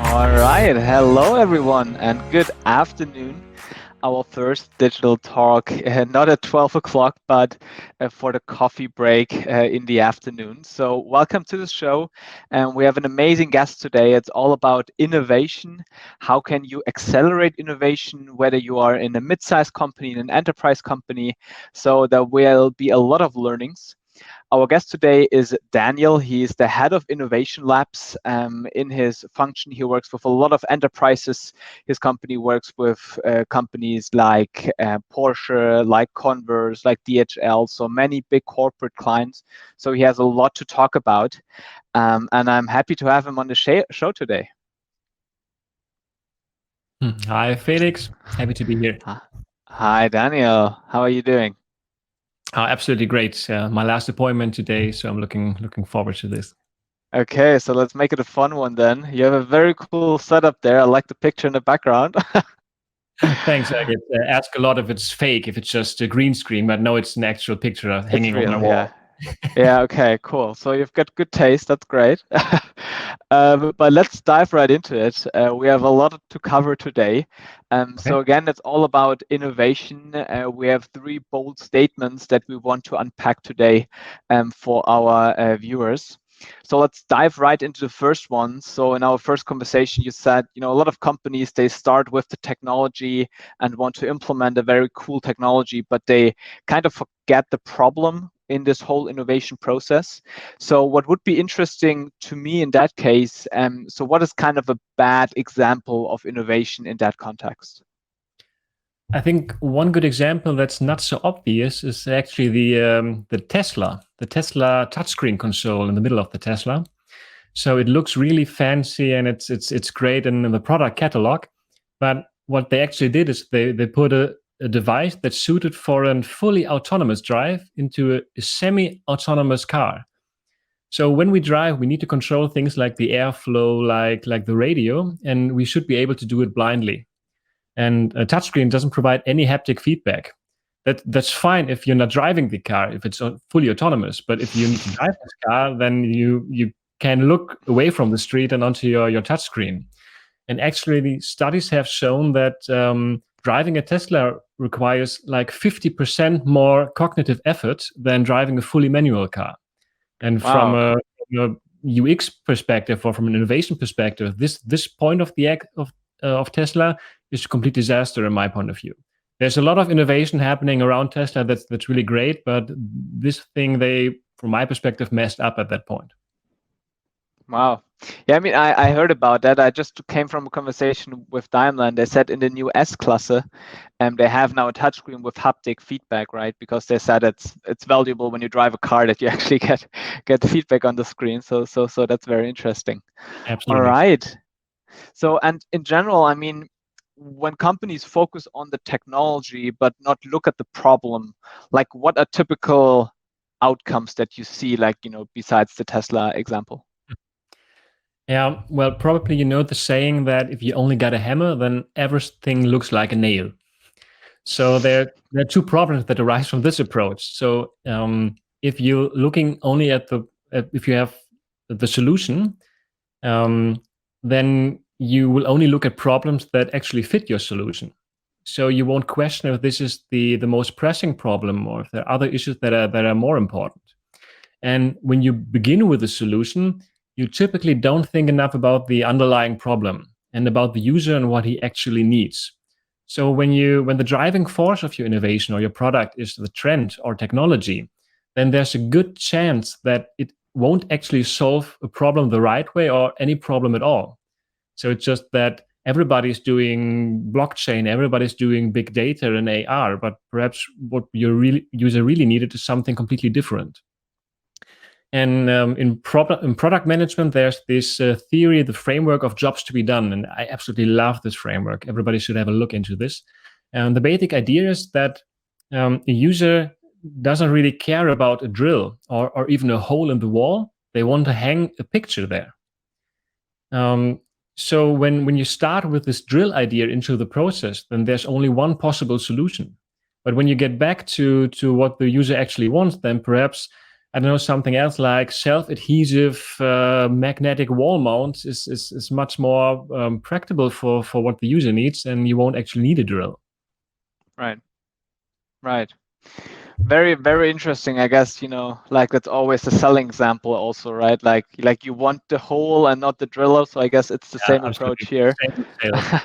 All right. Hello, everyone, and good afternoon. Our first digital talk, not at 12 o'clock, but for the coffee break in the afternoon. So, welcome to the show. And we have an amazing guest today. It's all about innovation. How can you accelerate innovation, whether you are in a mid-sized company, in an enterprise company? So, there will be a lot of learnings. Our guest today is Daniel. He's the head of innovation labs. In his function, he works with a lot of enterprises. His company works with companies like Porsche, like Converse, like DHL, so many big corporate clients. So he has a lot to talk about. And I'm happy to have him on the show today. Hi, Felix. Happy to be here. Hi, Daniel. How are you doing? Absolutely great. My last appointment today, so I'm looking forward to this. Okay, so let's make it a fun one then. You have a very cool setup there. I like the picture in the background. Thanks. I get asked a lot if it's fake, if it's just a green screen, but no, it's an actual picture hanging on my wall. Yeah. Yeah, okay, cool. So you've got good taste. That's great. But let's dive right into it. We have a lot to cover today. So again, it's all about innovation. We have three bold statements that we want to unpack today for our viewers. So let's dive right into the first one. So in our first conversation, you said, a lot of companies, they start with the technology and want to implement a very cool technology, but they kind of forget the problem in this whole innovation process. So what would be interesting to me in that case, so what is kind of a bad example of innovation in that context? I think one good example that's not so obvious is actually the Tesla touchscreen console in the middle of the Tesla. So it looks really fancy and it's great in the product catalog. But what they actually did is they put a device that's suited for a fully autonomous drive into a semi-autonomous car. So when we drive, we need to control things like the airflow, like the radio, and we should be able to do it blindly. And a touchscreen doesn't provide any haptic feedback. That's fine if you're not driving the car, if it's fully autonomous. But if you need to drive this car, then you can look away from the street and onto your touchscreen. And actually, the studies have shown that driving a Tesla requires like 50% more cognitive effort than driving a fully manual car. And from a UX perspective or from an innovation perspective, this point of Tesla is a complete disaster in my point of view. There's a lot of innovation happening around Tesla that's really great, but this thing they, from my perspective, messed up at that point. Wow. Yeah, I mean, I heard about that. I just came from a conversation with Daimler, and they said in the new S-Klasse, they have now a touchscreen with haptic feedback, right? Because they said it's valuable when you drive a car that you actually get feedback on the screen. So that's very interesting. Absolutely. All right. So, and in general, I mean, when companies focus on the technology but not look at the problem, like what are typical outcomes that you see, like, besides the Tesla example? Yeah, well, probably you know the saying that if you only got a hammer, then everything looks like a nail. So there are two problems that arise from this approach. So if you're looking only at if you have the solution, then you will only look at problems that actually fit your solution. So you won't question if this is the most pressing problem or if there are other issues that are more important. And when you begin with a solution, you typically don't think enough about the underlying problem and about the user and what he actually needs. So when the driving force of your innovation or your product is the trend or technology, then there's a good chance that it won't actually solve a problem the right way or any problem at all. So it's just that everybody's doing blockchain, everybody's doing big data and AR, but perhaps what your user really needed is something completely different. And in product management, there's this theory, the framework of jobs to be done. And I absolutely love this framework. Everybody should have a look into this. And the basic idea is that a user doesn't really care about a drill or even a hole in the wall. They want to hang a picture there. So when you start with this drill idea into the process, then there's only one possible solution. But when you get back to what the user actually wants, then perhaps I don't know, something else like self-adhesive magnetic wall mounts is much more practical for what the user needs, and you won't actually need a drill. Right. Right. Very, very interesting. I guess, like that's always the selling example also, right? Like you want the hole and not the driller. So I guess it's the same approach Absolutely. here. Same with sales.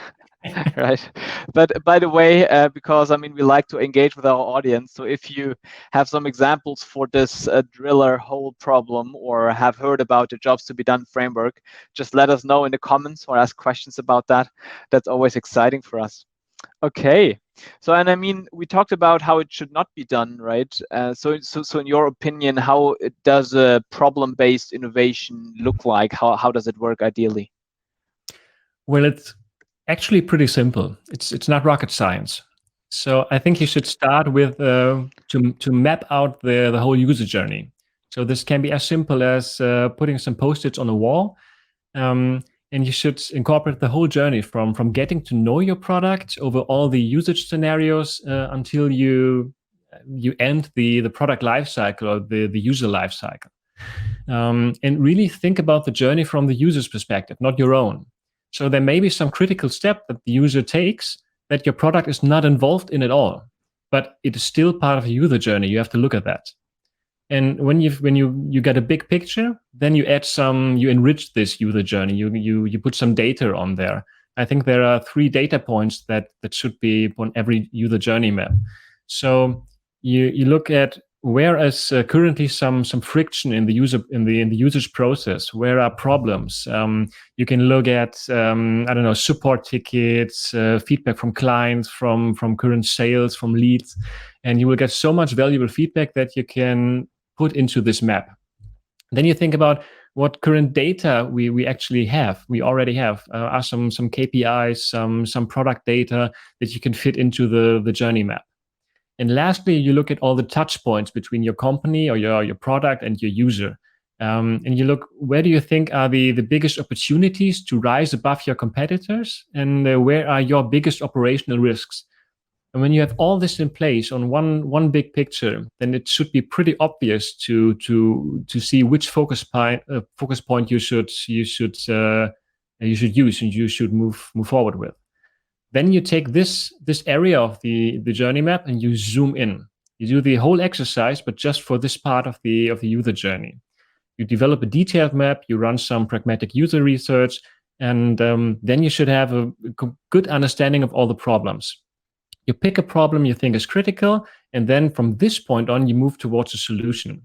Right. But by the way, because I mean, we like to engage with our audience. So if you have some examples for this driller hole problem or have heard about the jobs to be done framework, just let us know in the comments or ask questions about that. That's always exciting for us. Okay. So, and I mean, we talked about how it should not be done, right? So in your opinion, how does a problem-based innovation look like? How does it work ideally? Well, it's actually pretty simple. It's not rocket science. So I think you should start with to map out the whole user journey. So this can be as simple as putting some post-its on a wall, and you should incorporate the whole journey from getting to know your product over all the usage scenarios until you end the product lifecycle or the user lifecycle. And really think about the journey from the user's perspective, not your own. So there may be some critical step that the user takes that your product is not involved in at all, but it is still part of the user journey. You have to look at that. And when you get a big picture, then you enrich this user journey. You put some data on there. I think there are 3 data points that should be on every user journey map. So you look at where is currently some friction in the user's process. Where are problems? You can look at I don't know, support tickets, feedback from clients, from current sales, from leads, and you will get so much valuable feedback that you can put into this map. Then you think about what current data we actually have. We already have are some KPIs, some product data that you can fit into the journey map. And lastly, you look at all the touch points between your company or your product and your user. And you look, where do you think are the biggest opportunities to rise above your competitors, and where are your biggest operational risks? And when you have all this in place on one big picture, then it should be pretty obvious to see which focus point you should use and you should move forward with. Then you take this area of the journey map and you zoom in. You do the whole exercise, but just for this part of the user journey. You develop a detailed map. You run some pragmatic user research, and then you should have a good understanding of all the problems. You pick a problem you think is critical, and then from this point on, you move towards a solution.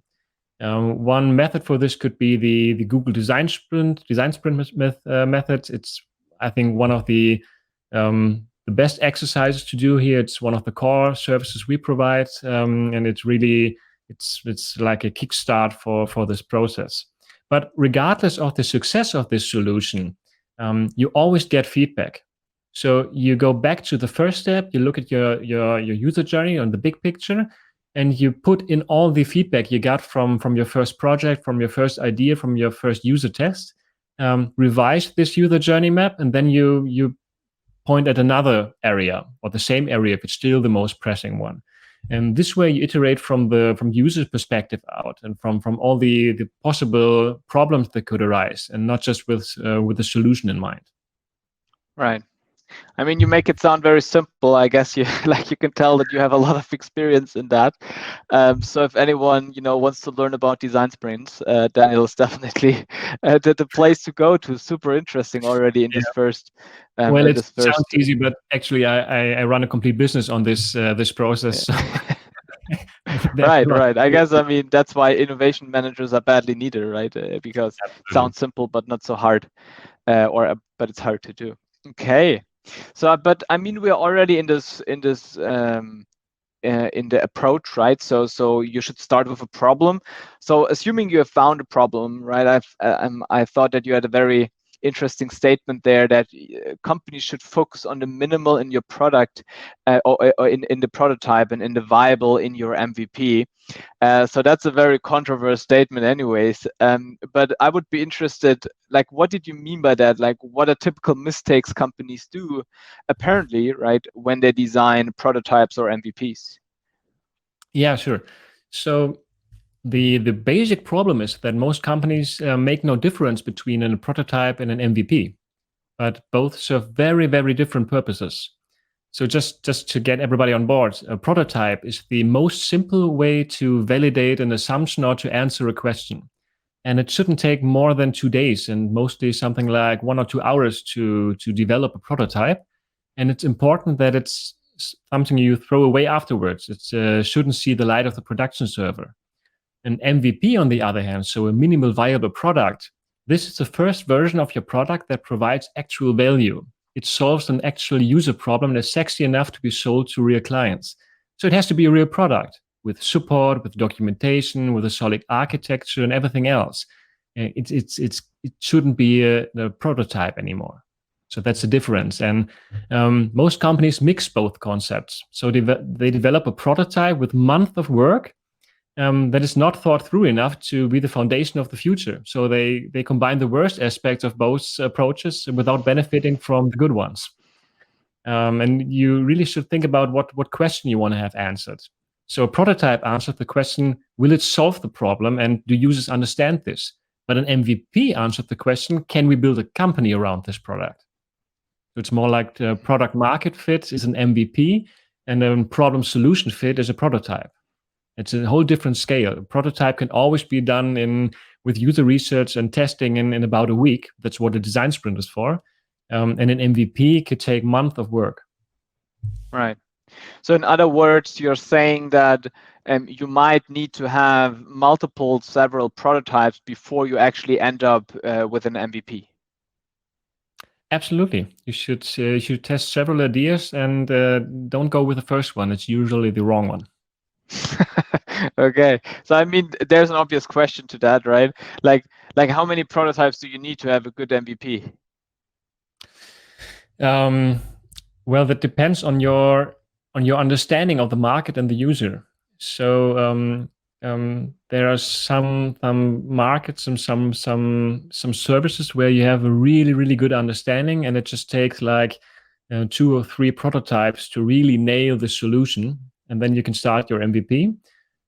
One method for this could be the Google Design Sprint method. It's, I think, one of the best exercises to do here. It's one of the core services we provide, and it's like a kickstart for this process. But regardless of the success of this solution, you always get feedback. So you go back to the first step, you look at your user journey on the big picture, and you put in all the feedback you got from your first project, from your first idea, from your first user test, revise this user journey map, and then you point at another area or the same area if it's still the most pressing one. And this way you iterate from user's perspective out and from all the possible problems that could arise, and not just with the solution in mind. Right. I mean, you make it sound very simple. I guess you can tell that you have a lot of experience in that. So if anyone wants to learn about design sprints, Daniel is definitely the place to go to. Super interesting already in this first. Well, it sounds easy, but actually, I run a complete business on this process. So. Right. I guess that's why innovation managers are badly needed, right? Because it sounds simple but not so hard, but it's hard to do. Okay. So, but I mean, we're already in the approach, right? So you should start with a problem. So assuming you have found a problem, right? I thought that you had a very interesting statement there that companies should focus on the minimal in your product or in the prototype and in the viable in your MVP. So that's a very controversial statement anyways. But I would be interested, like, what did you mean by that? Like, what are typical mistakes companies do, apparently, right, when they design prototypes or MVPs? Yeah, sure. So the basic problem is that most companies make no difference between a prototype and an MVP, but both serve very, very different purposes. So just to get everybody on board, a prototype is the most simple way to validate an assumption or to answer a question. And it shouldn't take more than 2 days, and mostly something like 1 or 2 hours to develop a prototype. And it's important that it's something you throw away afterwards. It shouldn't see the light of the production server. An MVP, on the other hand, so a minimal viable product, this is the first version of your product that provides actual value. It solves an actual user problem that's sexy enough to be sold to real clients. So it has to be a real product with support, with documentation, with a solid architecture and everything else. It shouldn't be a prototype anymore. So that's the difference. And most companies mix both concepts. So they develop a prototype with months of work that is not thought through enough to be the foundation of the future. So they combine the worst aspects of both approaches without benefiting from the good ones. And you really should think about what question you want to have answered. So a prototype answers the question, will it solve the problem, and do users understand this? But an MVP answered the question, can we build a company around this product? So it's more like the product market fit is an MVP, and a problem solution fit is a prototype. It's a whole different scale. A prototype can always be done with user research and testing in about a week. That's what a design sprint is for. And an MVP could take months of work. Right. So in other words, you're saying that you might need to have several prototypes before you actually end up with an MVP. Absolutely. You should test several ideas and don't go with the first one. It's usually the wrong one. Okay. So I mean, there's an obvious question to that, right? Like how many prototypes do you need to have a good MVP? Well, that depends on your understanding of the market and the user. So there are some markets and some services where you have a really, really good understanding, and it just takes like 2 or 3 prototypes to really nail the solution, and then you can start your MVP.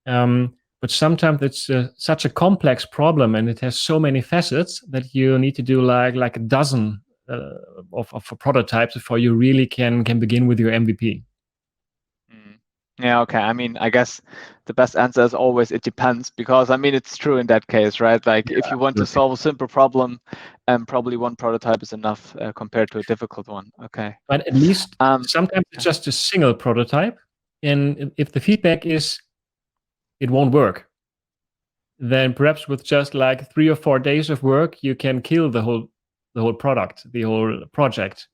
But sometimes it's such a complex problem, and it has so many facets that you need to do like a dozen of prototypes before you really can begin with your MVP. Yeah, okay. I mean, I guess the best answer is always it depends, because I mean, it's true in that case, right? Like if you want to solve a simple problem, probably one prototype is enough compared to a difficult one. Okay. But at least sometimes it's just a single prototype. And if the feedback is it won't work, then perhaps with just like 3 or 4 days of work, you can kill the whole product, the whole project.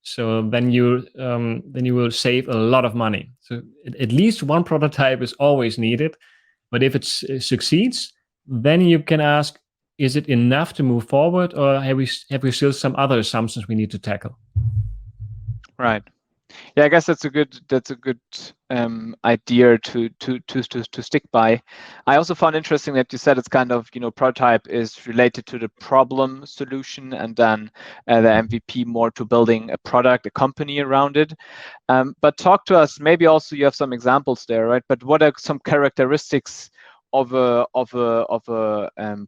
So then you will save a lot of money. So at least one prototype is always needed. But if it succeeds, then you can ask, is it enough to move forward, or have we still some other assumptions we need to tackle? Right. Yeah, I guess that's a good idea to stick by. I also found interesting that you said it's kind of, prototype is related to the problem solution, and then the MVP more to building a product, a company around it. But talk to us, maybe also you have some examples there, right? But what are some characteristics of a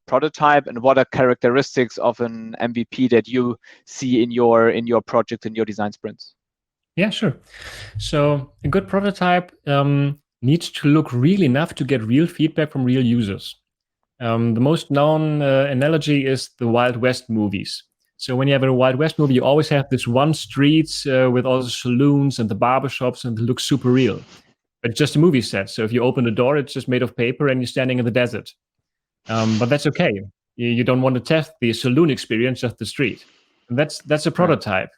prototype, and what are characteristics of an MVP that you see in your project, in your design sprints? Yeah, sure. So a good prototype needs to look real enough to get real feedback from real users. The most known analogy is the Wild West movies. So when you have a Wild West movie, you always have this one streets with all the saloons and the barbershops, and it looks super real. But it's just a movie set. So if you open the door, it's just made of paper and you're standing in the desert. But that's okay. You don't want to test the saloon experience, just the street. And that's a prototype.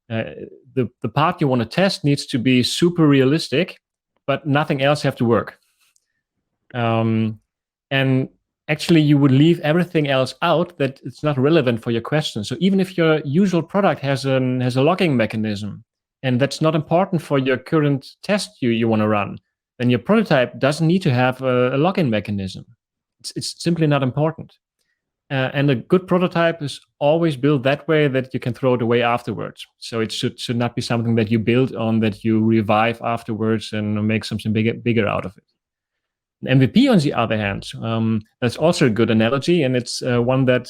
The part you want to test needs to be super realistic, but nothing else have to work. And actually, you would leave everything else out that it's not relevant for your question. So even if your usual product has a logging mechanism, and that's not important for your current test you want to run, then your prototype doesn't need to have a login mechanism. It's simply not important. And a good prototype is always built that way that you can throw it away afterwards. So it should not be something that you build on, that you revive afterwards and make something bigger out of it. MVP, on the other hand, that's also a good analogy, and it's one that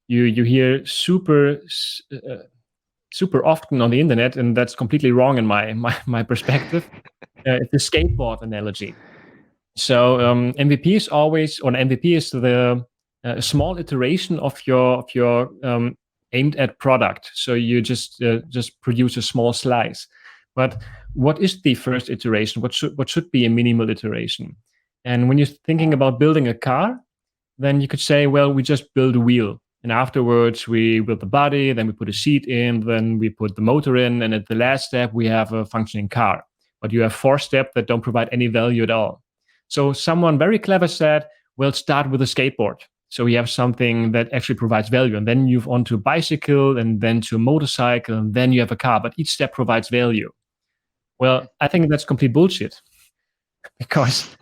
you hear super often on the internet, and that's completely wrong in my perspective. It's the skateboard analogy. So MVP is always, or an MVP is the small iteration of your aimed at product. So you just produce a small slice. But what is the first iteration? What should be a minimal iteration? And when you're thinking about building a car, then you could say, well, we just build a wheel. And afterwards, we build the body, then we put a seat in, then we put the motor in. And at the last step, we have a functioning car. But you have 4 steps that don't provide any value at all. So someone very clever said, well, start with a skateboard. So we have something that actually provides value. And then you move on to a bicycle, and then to a motorcycle, and then you have a car. But each step provides value. Well, I think that's complete bullshit. Because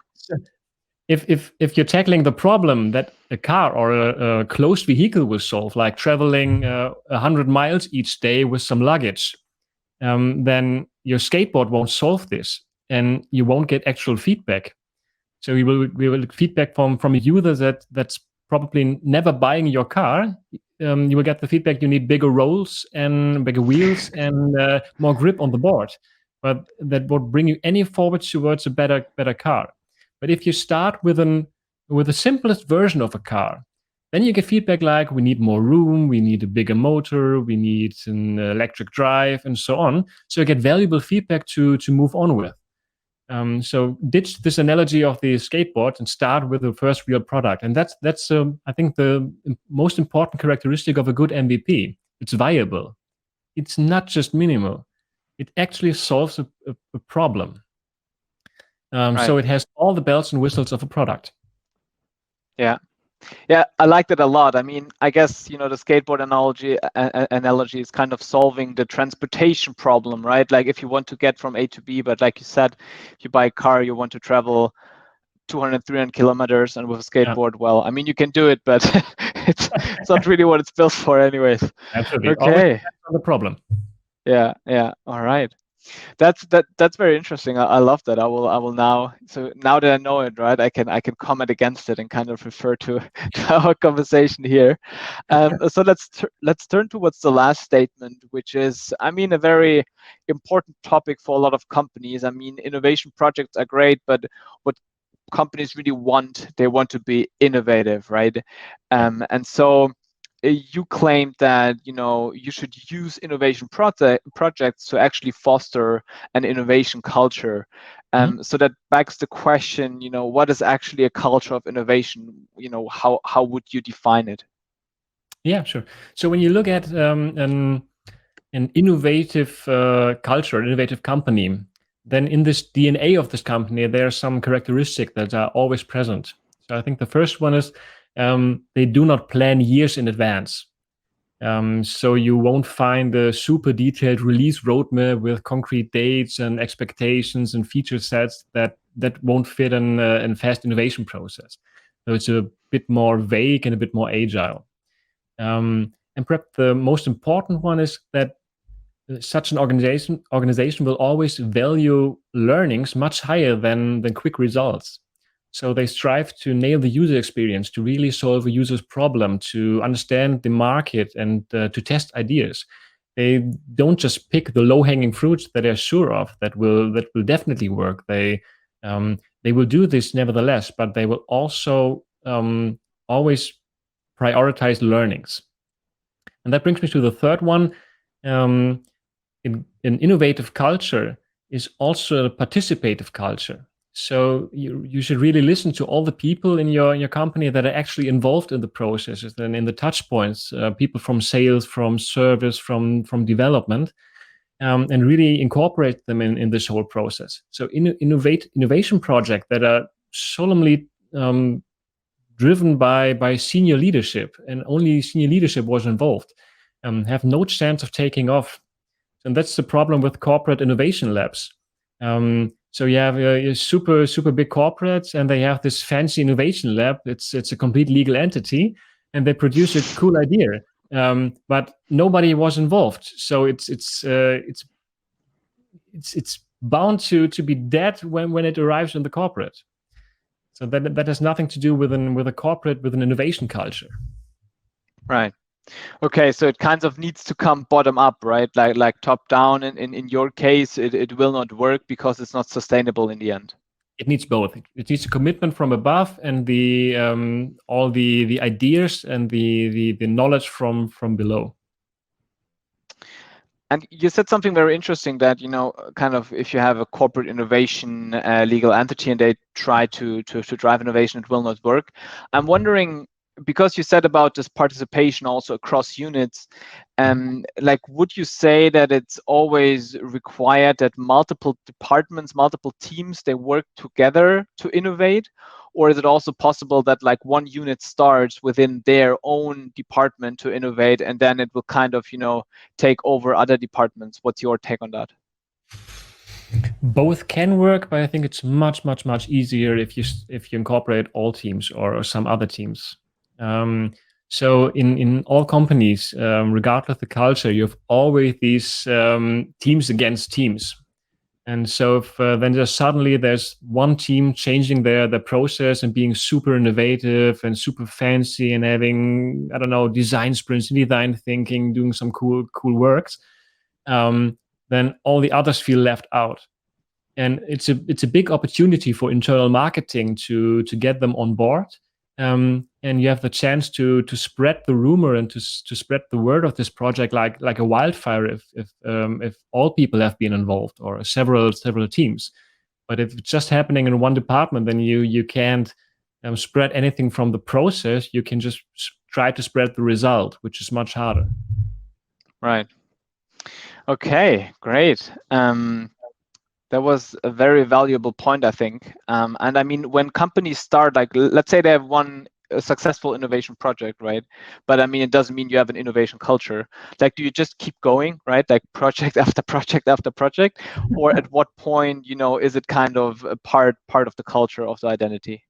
if you're tackling the problem that a car or a closed vehicle will solve, like traveling 100 miles each day with some luggage, then your skateboard won't solve this, and you won't get actual feedback. So we will feedback from a user that's probably never buying your car. You will get the feedback you need bigger rolls and bigger wheels and more grip on the board. But that won't bring you any forward towards a better car. But if you start with the simplest version of a car, then you get feedback like, we need more room, we need a bigger motor, we need an electric drive, and so on. So you get valuable feedback to move on with. So ditch this analogy of the skateboard and start with the first real product. And that's I think the most important characteristic of a good MVP. It's viable. It's not just minimal. It actually solves a problem. Right. So it has all the bells and whistles of a product. Yeah, I like that a lot. I mean, I guess, the skateboard analogy is kind of solving the transportation problem, right? Like if you want to get from A to B, but like you said, if you buy a car, you want to travel 200, 300 kilometers, and with a skateboard, well, I mean, you can do it, but it's not really what it's built for anyways. Absolutely. Okay. That's not the problem. Yeah. All right. That's very interesting. I love that. I will now. So now that I know it, right, I can comment against it and kind of refer to our conversation here. So let's turn towards the last statement, which is, I mean, a very important topic for a lot of companies. I mean, innovation projects are great, but what companies really want, they want to be innovative, right? And so you claimed that you should use innovation projects to actually foster an innovation culture. So that begs the question, what is actually a culture of innovation? How would you define it? Yeah, sure. So when you look at an innovative culture, an innovative company, then in this DNA of this company, there are some characteristics that are always present. So I think the first one is they do not plan years in advance. So you won't find a super detailed release roadmap with concrete dates and expectations and feature sets that won't fit in a fast innovation process. So it's a bit more vague and a bit more agile. And perhaps the most important one is that such an organization will always value learnings much higher than quick results. So they strive to nail the user experience, to really solve a user's problem, to understand the market, and to test ideas. They don't just pick the low-hanging fruits that they're sure of that will definitely work. They will do this nevertheless, but they will also always prioritize learnings. And that brings me to the third one. An innovative culture is also a participative culture. So you should really listen to all the people in your company that are actually involved in the processes and in the touch points, people from sales, from service, from development, and really incorporate them in this whole process. So innovation projects that are solemnly driven by senior leadership, and only senior leadership was involved, have no chance of taking off. And that's the problem with corporate innovation labs. So you have super big corporates, and they have this fancy innovation lab. It's a complete legal entity, and they produce a cool idea, but nobody was involved. So it's bound to be dead when it arrives in the corporate. So that has nothing to do with a corporate, with an innovation culture. Right. Okay, so it kind of needs to come bottom up, right? Like top down. In your case, it will not work because it's not sustainable in the end. It needs both. It needs a commitment from above and the all the ideas and the knowledge from below. And you said something very interesting that, kind of if you have a corporate innovation legal entity and they try to drive innovation, it will not work. I'm wondering, because you said about this participation also across units, like, would you say that it's always required that multiple departments, multiple teams, they work together to innovate? Or is it also possible that like one unit starts within their own department to innovate and then it will kind of, take over other departments? What's your take on that? Both can work, but I think it's much easier if you incorporate all teams or some other teams. So in all companies, regardless of the culture, you have always these teams against teams. And so if then there's one team changing their process and being super innovative and super fancy and having, I don't know, design sprints, design thinking, doing some cool works, then all the others feel left out. And it's a big opportunity for internal marketing to get them on board. And you have the chance to spread the rumor and to spread the word of this project like a wildfire if all people have been involved or several teams. But if it's just happening in one department, then you can't spread anything from the process. You can just try to spread the result, which is much harder. Right. Okay, great. That was a very valuable point, I think. And I mean, when companies start, like, let's say they have a successful innovation project, right? But I mean, it doesn't mean you have an innovation culture. Like, do you just keep going, right? Like project after project after project? Or at what point, is it kind of a part of the culture, of the identity?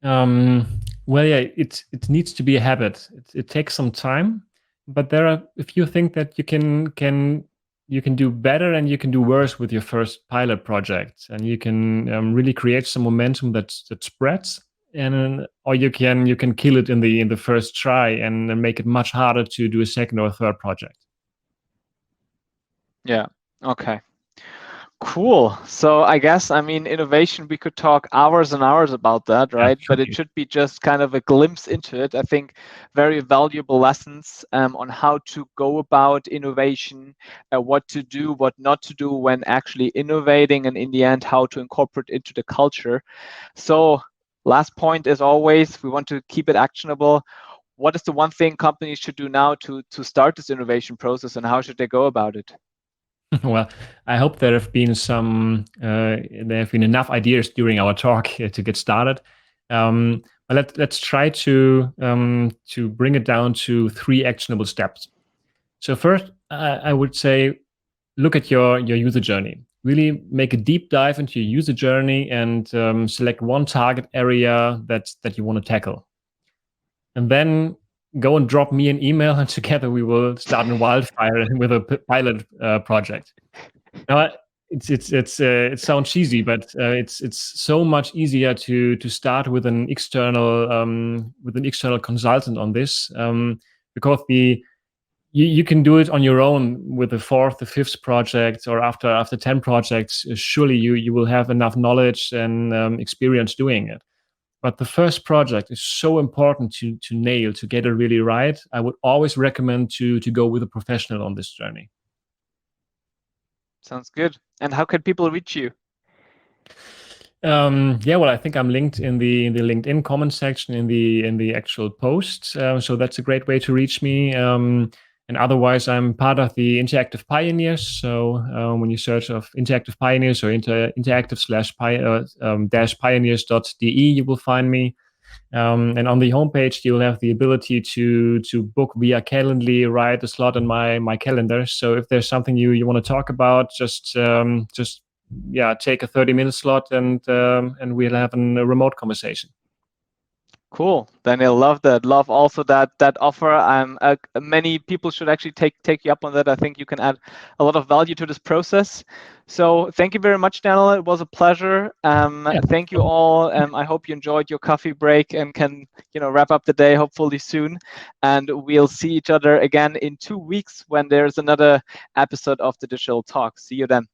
Well, yeah, it needs to be a habit. It takes some time, but there are, if you think that you can do better and you can do worse with your first pilot project, and you can really create some momentum that spreads, and or you can kill it in the first try and make it much harder to do a second or third project. Yeah. Okay. Cool. So I guess, I mean, innovation, we could talk hours and hours about that, right? But it should be just kind of a glimpse into it. I think very valuable lessons on how to go about innovation, what to do, what not to do when actually innovating, and in the end, how to incorporate into the culture. So last point, as always, we want to keep it actionable. What is the one thing companies should do now to start this innovation process, and how should they go about it? Well, I hope there have been enough ideas during our talk to get started. But let's try to bring it down to 3 actionable steps. So first, I would say, look at your user journey. Really make a deep dive into your user journey and select one target area that you want to tackle. And then go and drop me an email, and together we will start a wildfire with a pilot project. Now, it sounds cheesy, but it's so much easier to start with an external consultant on this, because you can do it on your own with the 4th, the 5th project, or after 10 projects. Surely you will have enough knowledge and experience doing it. But the first project is so important to nail, to get it really right. I would always recommend to go with a professional on this journey. Sounds good. And how can people reach you? Yeah, well, I think I'm linked in the LinkedIn comment section in the actual post. So that's a great way to reach me. And otherwise, I'm part of the Interactive Pioneers. So when you search of Interactive Pioneers or interactive/pioneers.de, you will find me. And on the homepage, you'll have the ability to book via Calendly, write a slot in my calendar. So if there's something you want to talk about, just take a 30-minute slot and we'll have a remote conversation. Cool, Daniel. Love that. Love also that offer. Many people should actually take you up on that. I think you can add a lot of value to this process. So thank you very much, Daniel. It was a pleasure. Yeah. Thank you all. I hope you enjoyed your coffee break and can wrap up the day hopefully soon. And we'll see each other again in 2 weeks when there's another episode of the Digital Talk. See you then.